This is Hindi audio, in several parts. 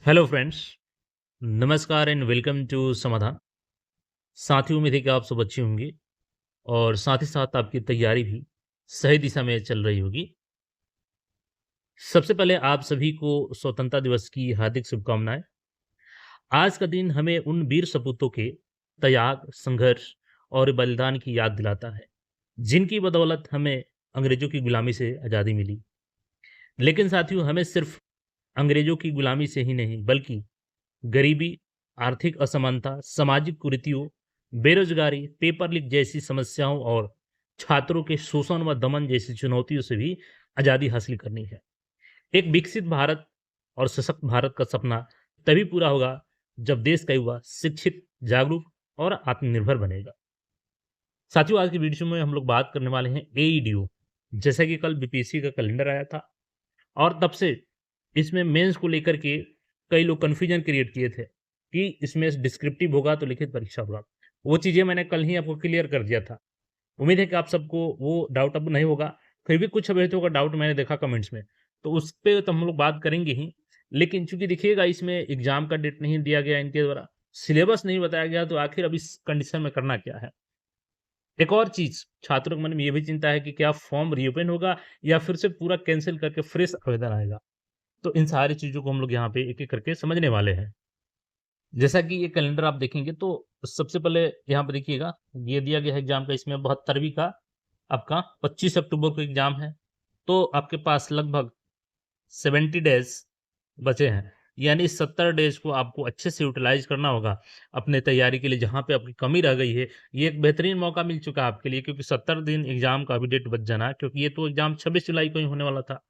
हेलो फ्रेंड्स, नमस्कार एंड वेलकम टू समाधान। साथियों, उम्मीद है कि आप सब अच्छे होंगे और साथ ही साथ आपकी तैयारी भी सही दिशा में चल रही होगी। सबसे पहले आप सभी को स्वतंत्रता दिवस की हार्दिक शुभकामनाएं। आज का दिन हमें उन वीर सपूतों के त्याग, संघर्ष और बलिदान की याद दिलाता है, जिनकी बदौलत हमें अंग्रेजों की गुलामी से आज़ादी मिली। लेकिन साथियों, हमें सिर्फ अंग्रेजों की गुलामी से ही नहीं, बल्कि गरीबी, आर्थिक असमानता, सामाजिक कुरीतियों, बेरोजगारी, पेपर लीक जैसी समस्याओं और छात्रों के शोषण व दमन जैसी चुनौतियों से भी आज़ादी हासिल करनी है। एक विकसित भारत और सशक्त भारत का सपना तभी पूरा होगा जब देश का युवा शिक्षित, जागरूक और आत्मनिर्भर बनेगा। साथियों, आज की वीडियो में हम लोग बात करने वाले हैं एईडीओ। जैसा कि कल बीपीएससी का कैलेंडर आया था और तब से इसमें मेंस को लेकर के कई लोग कन्फ्यूजन क्रिएट किए थे कि इसमें डिस्क्रिप्टिव होगा तो लिखित परीक्षा होगा। वो चीज़ें मैंने कल ही आपको क्लियर कर दिया था। उम्मीद है कि आप सबको वो डाउट अब नहीं होगा। फिर भी कुछ अभ्यर्थियों का डाउट मैंने देखा कमेंट्स में, तो उस पे तो हम लोग बात करेंगे ही। लेकिन चूँकि देखिएगा इसमें एग्ज़ाम का डेट नहीं दिया गया इनके द्वारा, सिलेबस नहीं बताया गया, तो आखिर अब इस कंडीशन में करना क्या है? एक और चीज़ छात्रों के मन में ये भी चिंता है कि क्या फॉर्म रीओपन होगा या फिर से पूरा कैंसल करके फ्रेश आवेदन आएगा? तो इन सारी चीज़ों को हम लोग यहाँ पे एक-एक करके समझने वाले हैं। जैसा कि ये कैलेंडर आप देखेंगे तो सबसे पहले यहाँ पे देखिएगा, ये दिया गया है एग्ज़ाम का, इसमें 72वीं का आपका 25 अक्टूबर को एग्ज़ाम है। तो आपके पास लगभग 70 डेज़ बचे हैं। यानी 70 डेज़ को आपको अच्छे से यूटिलाइज़ करना होगा अपने तैयारी के लिए। जहाँ पे आपकी कमी रह गई है, ये एक बेहतरीन मौका मिल चुका है आपके लिए, क्योंकि 70 दिन एग्ज़ाम का अभी डेट बच जाना है, क्योंकि ये तो एग्ज़ाम 26 जुलाई को ही होने वाला था।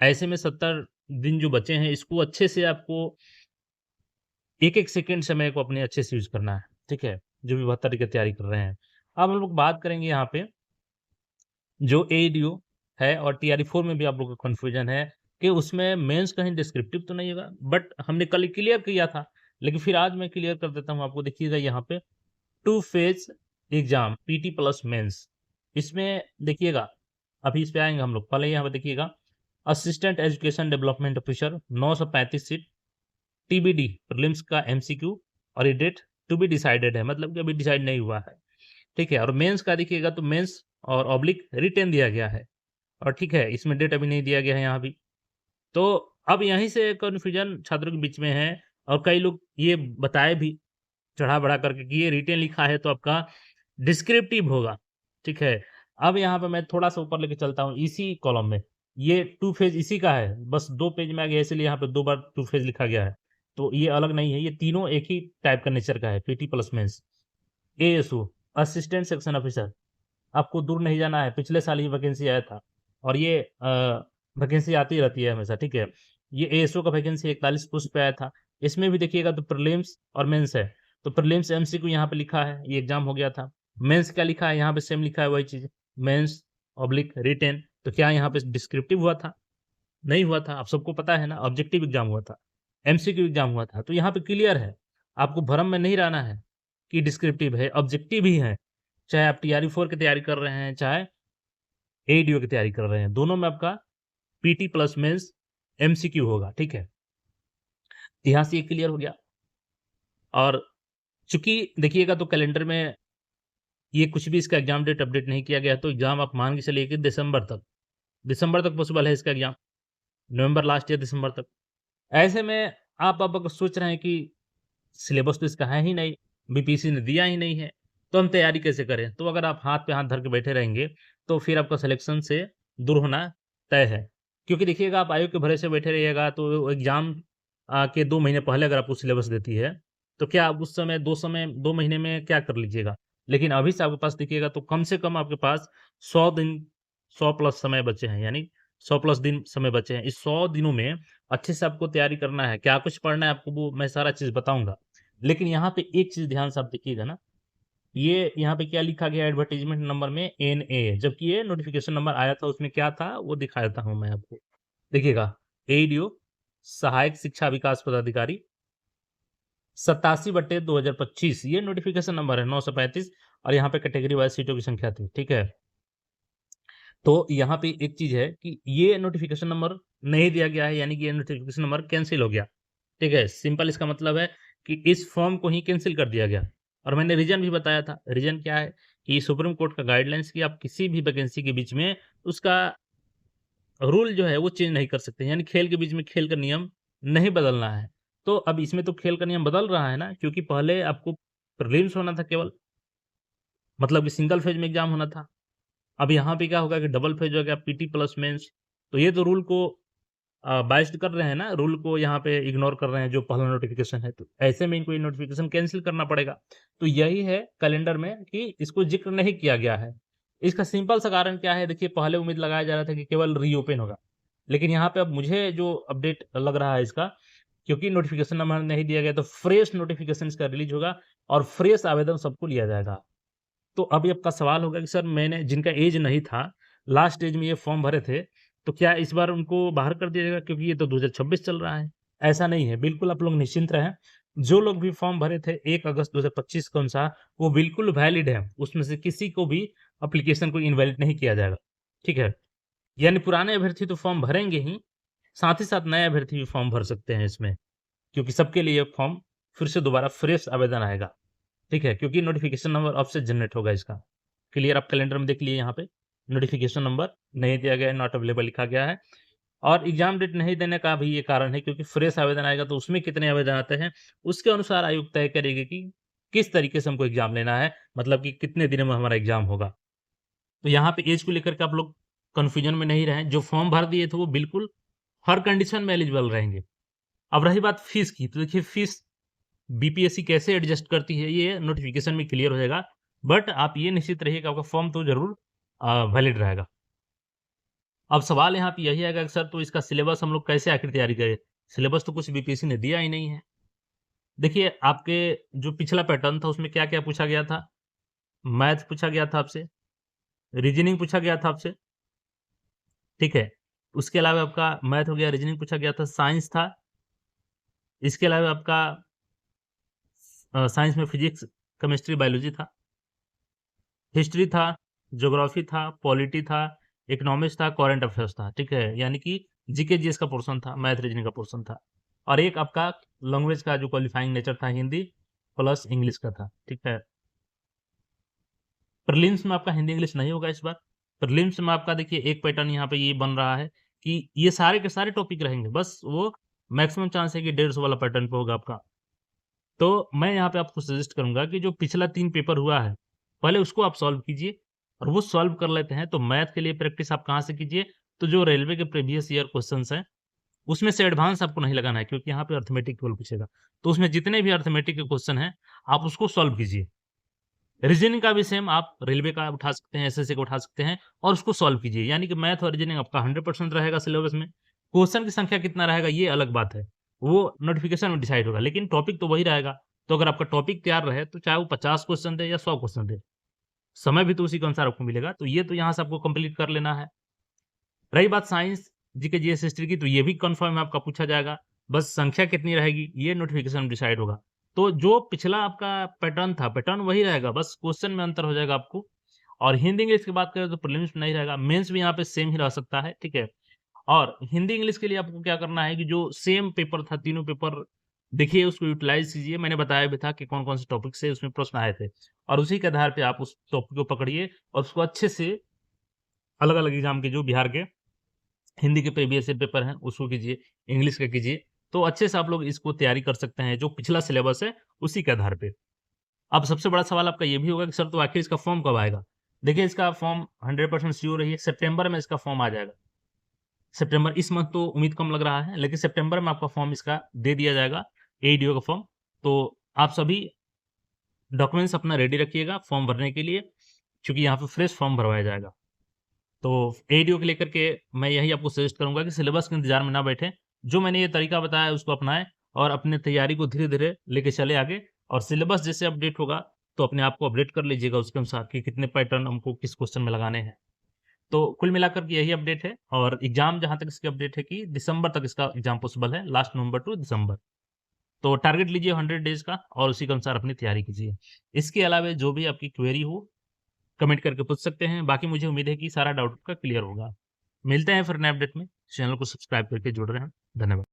ऐसे में 70 दिन जो बचे हैं, इसको अच्छे से आपको एक-एक सेकंड समय को अपने अच्छे से यूज़ करना है, ठीक है? जो भी 72 की तैयारी कर रहे हैं। अब हम लोग बात करेंगे यहाँ पे जो एईडीओ है, और टीआरई 4 में भी आप लोगों को कन्फ्यूजन है कि उसमें मेंस कहीं डिस्क्रिप्टिव तो नहीं होगा, बट हमने कल क्लियर किया था। लेकिन फिर आज मैं क्लियर कर देता हूँ आपको। देखिएगा यहाँ पे 2 phase exam PT plus mains. इसमें देखिएगा, अभी इस पे आएँगे हम लोग। पहले यहाँ पे देखिएगा, assistant education development officer 935 seat, TBD prelims का एमसीक्यू, और ये डेट टू बी डिसाइडेड है, मतलब कि अभी डिसाइड नहीं हुआ है, ठीक है? और मेंस का देखिएगा तो मेंस और ऑब्लिक रिटेन दिया गया है, और ठीक है, इसमें डेट अभी नहीं दिया गया है यहाँ भी। तो अब यहीं से कन्फ्यूजन छात्रों के बीच में है, और कई लोग ये बताए भी चढ़ा-बढ़ा करके कि ये रिटेन लिखा है तो आपका डिस्क्रिप्टिव होगा, ठीक है? अब यहाँ पे मैं थोड़ा-सा ऊपर लेके चलता हूँ इसी कॉलम में, ये 2 फेज़ इसी का है, बस 2 पेज में आ गया, इसलिए यहाँ पे 2 बार 2 फेज़ लिखा गया है। तो ये अलग नहीं है, ये तीनों एक ही टाइप का नेचर का है, PT plus mains. ASO assistant section officer, आपको दूर नहीं जाना है, पिछले साल ही वैकेंसी आया था, और ये वैकेंसी आती रहती है हमेशा, ठीक है? ये एएसओ का वैकेंसी 41 पोस्ट पे आया था। इसमें भी देखिएगा तो प्रीलिम्स और मेंस है। तो प्रीलिम्स एमसीक्यू यहाँ पे लिखा है, ये एग्ज़ाम हो गया था। मेंस क्या लिखा है, यहाँ पे सेम लिखा है वही चीज़, मेंस ऑब्लिक रिटेन। तो क्या यहाँ पे डिस्क्रिप्टिव हुआ था? नहीं हुआ था, आप सबको पता है ना, ऑब्जेक्टिव एग्ज़ाम हुआ था, एमसीक्यू एग्ज़ाम हुआ था। तो यहाँ पे क्लियर है, आपको भ्रम में नहीं रहना है कि डिस्क्रिप्टिव है, ऑब्जेक्टिव ही है। चाहे आप टीआरई 4 की तैयारी कर रहे हैं, चाहे एईडीओ की तैयारी कर रहे हैं, दोनों में आपका पीटी प्लस मेंस एमसीक्यू होगा, ठीक है? यहाँ से ये क्लियर हो गया। और चूँकि देखिएगा तो कैलेंडर में ये कुछ भी इसका एग्ज़ाम डेट अपडेट नहीं किया गया है, तो एग्ज़ाम आप मान के चलिए कि दिसंबर तक पॉसिबल है इसका एग्ज़ाम, नवंबर लास्ट या दिसंबर तक। ऐसे में आप अब अगर सोच रहे हैं कि सिलेबस तो इसका है ही नहीं, बीपीएससी ने दिया ही नहीं है, तो हम तैयारी कैसे करें? तो अगर आप हाथ पे हाथ धर के बैठे रहेंगे, तो फिर आपका सिलेक्शन से दूर होना तय है। क्योंकि देखिएगा, आप आयोग के भरोसे बैठे रहिएगा तो एग्ज़ाम के 2 महीने पहले अगर आपको सिलेबस देती है, तो क्या आप उस समय 2 महीने में क्या कर लीजिएगा? लेकिन अभी से आपके पास देखिएगा तो कम से कम आपके पास 100 दिन, 100 प्लस समय बचे हैं, यानी 100 प्लस दिन समय बचे हैं। इस 100 दिनों में अच्छे से आपको तैयारी करना है। क्या कुछ पढ़ना है आपको, वो मैं सारा चीज़ बताऊँगा। लेकिन यहाँ पे एक चीज़ ध्यान से आप देखिएगा ना, ये यहाँ पे क्या लिखा गया है एडवर्टाइज़मेंट नंबर में एनए, जबकि ये नोटिफ़िकेशन नंबर आया था, उसमें क्या था वो दिखा देता हूँ मैं आपको। देखिएगा, एईडीओ सहायक शिक्षा विकास पदाधिकारी 87/2025, ये नोटिफ़िकेशन नंबर है 935, और यहाँ पे कैटेगरी वाइज़ सीटों की संख्या थी, ठीक है? तो यहाँ पे एक चीज़ है कि ये नोटिफ़िकेशन नंबर नहीं दिया गया है, यानी कि ये नोटिफ़िकेशन नंबर कैंसल हो गया, ठीक है? सिंपल इसका मतलब है कि इस फॉर्म को ही कैंसल कर दिया गया और मैंने रीज़न भी बताया था। रीज़न क्या है कि सुप्रीम कोर्ट का गाइडलाइंस कि आप किसी भी वैकेंसी के बीच में उसका रूल जो है वो चेंज नहीं कर सकते। यानी खेल के बीच में खेल का नियम नहीं बदलना है। तो अब इसमें तो खेल का नियम बदल रहा है ना, क्योंकि पहले आपको प्रीलिम्स होना था केवल, मतलब कि सिंगल फेज में एग्ज़ाम होना था। अब यहाँ पे क्या होगा कि डबल फेज हो गया, पीटी प्लस मेंस। तो ये तो रूल को बाइस्ड कर रहे हैं ना, रूल को यहाँ पे इग्नोर कर रहे हैं जो पहला नोटिफ़िकेशन है, तो ऐसे में इनको ये नोटिफ़िकेशन कैंसल करना पड़ेगा। तो यही है कैलेंडर में कि इसको ज़िक्र नहीं किया गया है। इसका सिंपल सा कारण क्या है, देखिए पहले उम्मीद लगाया जा रहा था कि केवल रीओपन होगा। लेकिन यहाँ पे अब मुझे जो अपडेट लग रहा है इसका, क्योंकि नोटिफ़िकेशन नंबर नहीं दिया गया तो फ्रेश नोटिफ़िकेशन इसका रिलीज़ होगा और फ्रेश आवेदन सबको लिया जाएगा। तो अभी आपका सवाल होगा कि सर मैंने जिनका ऐज नहीं था, लास्ट ऐज में ये फॉर्म भरे थे, तो क्या इस बार उनको बाहर कर दिया जाएगा क्योंकि ये तो 2026 चल रहा है? ऐसा नहीं है, बिल्कुल आप लोग निश्चिंत रहें। जो लोग भी फॉर्म भरे थे 1 अगस्त 2025 के अनुसार, वो बिल्कुल वैलिड है। उसमें से किसी को भी एप्लीकेशन को इनवैलिड नहीं किया जाएगा, ठीक है? यानी पुराने अभ्यर्थी तो फॉर्म भरेंगे ही, साथ ही साथ नए अभ्यर्थी भी फॉर्म भर सकते हैं इसमें, क्योंकि सबके लिए फॉर्म फिर से दोबारा फ्रेश आवेदन आएगा। ठीक है? क्योंकि नोटिफ़िकेशन नंबर अब से जनरेट होगा इसका। क्लियर आप कैलेंडर में देख लिए यहाँ पे, नोटिफ़िकेशन नंबर नहीं दिया गया है, नॉट अवेलेबल लिखा गया है और एग्ज़ाम डेट नहीं देने का भी ये कारण है क्योंकि फ्रेश आवेदन आएगा तो उसमें कितने आवेदन आते हैं, उसके अनुसार आयोग तय करेगी कि किस तरीके से हमको एग्ज़ाम लेना है, मतलब कि कितने दिनों में हमारा एग्ज़ाम होगा। तो यहाँ पे ऐज को लेकर के आप लोग कन्फ्यूजन में नहीं रहें, जो फॉर्म भर दिए थे वो बिल्कुल हर कंडीशन में एलिजिबल रहेंगे। अब रही बात फीस की, तो देखिए फीस बीपीएससी कैसे एडजस्ट करती है ये नोटिफिकेशन में क्लियर हो जाएगा। बट आप ये निश्चित रहिए कि आपका फॉर्म तो ज़रूर वैलिड रहेगा। अब सवाल यहाँ पे यही आएगा कि सर तो इसका सिलेबस हम लोग कैसे आखिर तैयारी करें? सिलेबस तो कुछ बीपीएससी ने दिया ही नहीं है। देखिए आपके जो पिछला पैटर्न था उसमें क्या-क्या पूछा गया था? मैथ पूछा गया था आपसे, रीजनिंग पूछा गया था आपसे, ठीक है? उसके अलावा आपका मैथ हो गया, रीजनिंग पूछा गया था, साइंस था, इसके अलावा आपका साइंस में फिजिक्स, केमिस्ट्री, बायोलॉजी था। हिस्ट्री था, ज्योग्राफी था, पॉलिटी था, इकोनॉमिक्स था, करंट अफेयर्स था, ठीक है? यानी कि जीके जीएस का पोर्शन था, मैथ रीजनिंग का पोर्शन था और एक आपका लैंग्वेज का जो क्वालिफाइंग नेचर था हिंदी प्लस इंग्लिश का था, ठीक है? प्रीलिम्स में आपका हिंदी इंग्लिश नहीं होगा इस बार। प्रीलिम्स में आपका देखिए एक पैटर्न यहाँ पे ये बन रहा है कि ये सारे के सारे टॉपिक रहेंगे, बस वो मैक्सिमम चांस है कि 150 वाला पैटर्न पे होगा आपका। तो मैं यहाँ पे आपको सजेस्ट करूँगा कि जो पिछला 3 पेपर हुआ है, पहले उसको आप सॉल्व कीजिए और वो सॉल्व कर लेते हैं, तो मैथ के लिए प्रैक्टिस आप कहाँ से कीजिए? तो जो रेलवे के प्रीवियस ईयर क्वेश्चन्स हैं, उसमें से एडवांस आपको नहीं लगाना है क्योंकि यहाँ पे अरिथमेटिक केवल पूछेगा। तो उसमें जितने भी अरिथमेटिक के क्वेश्चन हैं, आप उसको सॉल्व कीजिए। रीज़निंग का भी सेम आप रेलवे का उठा सकते हैं, एसएससी का उठा सकते हैं और उसको सॉल्व कीजिए। यानी कि मैथ और रीज़निंग आपका 100% रहेगा सिलेबस में। क्वेश्चन की संख्या कितना रहेगा ये अलग बात है। वो नोटिफ़िकेशन में डिसाइड होगा, लेकिन टॉपिक तो वही रहेगा। तो अगर आपका टॉपिक तैयार रहे तो चाहे वो 50 क्वेश्चन दे या 100 क्वेश्चन दे, समय भी तो उसी के अनुसार आपको मिलेगा। तो ये तो यहाँ से आपको कंप्लीट कर लेना है। रही बात साइंस, जीके, जीएस, हिस्ट्री की, तो ये भी कन्फर्म है आपका पूछा जाएगा। बस संख्या कितनी रहेगी ये नोटिफ़िकेशन में डिसाइड होगा। तो जो पिछला आपका पैटर्न था, पैटर्न वही रहेगा, बस क्वेश्चन में अंतर हो जाएगा आपको। और हिंदी इंग्लिश की बात करें तो प्रीलिम्स में नहीं रहेगा, मेंस भी यहाँ पे सेम ही रह सकता है, ठीक है? और हिंदी इंग्लिश के लिए आपको क्या करना है कि जो सेम पेपर था, तीनों पेपर देखिए उसको यूटिलाइज़ कीजिए। मैंने बताया भी था कि कौन-कौन से टॉपिक से उसमें प्रश्न आए थे और उसी के आधार पे आप उस टॉपिक को पकड़िए और उसको अच्छे से अलग-अलग एग्ज़ाम के जो बिहार के हिंदी के प्रीवियस ईयर पेपर हैं, उसको कीजिए, इंग्लिश का कीजिए, तो अच्छे से आप लोग इसको तैयारी कर सकते हैं, जो पिछला सिलेबस है, उसी के आधार पे। अब सबसे बड़ा सवाल आपका ये भी होगा कि सर तो आखिर इसका फॉर्म कब आएगा? देखिए इसका फॉर्म 100% श्योर रहिए, सितंबर में इसका फॉर्म आ जाएगा। सितंबर इस मंथ तो उम्मीद कम लग रहा है, लेकिन सितंबर में आपका फॉर्म इसका दे दिया जाएगा, एईडीओ का फॉर्म। तो आप सभी डॉक्यूमेंट्स अपना रेडी रखिएगा फॉर्म भरने के लिए, क्योंकि यहाँ पे फ्रेश फॉर्म भरवाया जाएगा। तो एडीओ को लेकर के मैं यही आपको सजेस्ट करूँगा कि सिलेबस के इंतज़ार में ना बैठें। जो मैंने ये तरीका बताया है उसको अपनाएँ और अपनी तैयारी को धीरे-धीरे लेके चले आगे और सिलेबस जैसे अपडेट होगा तो अपने आप को अपडेट कर लीजिएगा उसके अनुसार कि कितने पैटर्न हमको किस क्वेश्चन में लगाने हैं। तो कुल मिलाकर के यही अपडेट है और एग्ज़ाम जहाँ तक इसकी अपडेट है कि दिसंबर तक इसका एग्ज़ाम पॉसिबल है, लास्ट नवंबर टू दिसंबर। तो टारगेट लीजिए 100 डेज़ का और उसी के अनुसार अपनी तैयारी कीजिए। इसके अलावा जो भी आपकी क्वेरी हो कमेंट करके पूछ सकते हैं। बाकी मुझे उम्मीद है कि सारा डाउट आपका क्लियर होगा। मिलते हैं फिर नए अपडेट में। चैनल को सब्सक्राइब करके जुड़ रहे हैं। धन्यवाद।